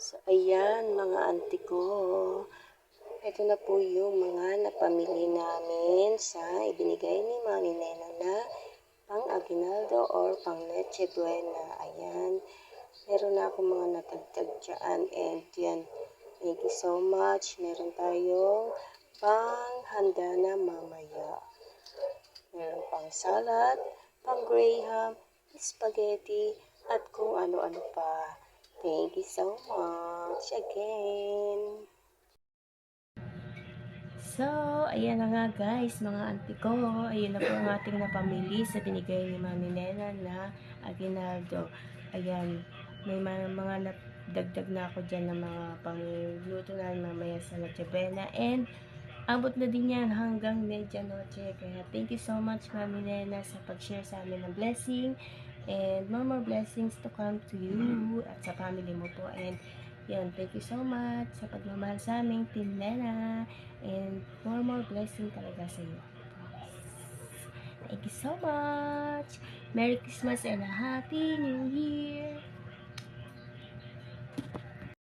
So, ayan mga auntie ko. Ito na po yung mga napamili namin sa ibinigay ni Mami Nena na pang aguinaldo or pang Noche Buena. Ayan. Meron na akong mga natagtag dyan. And yan. Thank you so much. Meron tayong pang handa na mamaya. Meron pang salad, pang graham, spaghetti, at kung ano-ano pa. Thank you so much again. So, ayan na nga guys, mga auntie ko. Ayun na po ang ating napamili sa binigay ni Mami Nena na aguinaldo. Ayan, may mga dagdag na ako dyan ng mga pangluto na mamaya sa Noche Buena. And abot na din yan hanggang medianoche. Kaya thank you so much Mami Nena sa pag-share sa amin ng blessing. And more blessings to come to you at sa family mo po. And yun, thank you so much sa pagmamahal sa aming Team Nena. And more blessing talaga sa iyo. Thank you so much. Merry Christmas and a Happy New Year.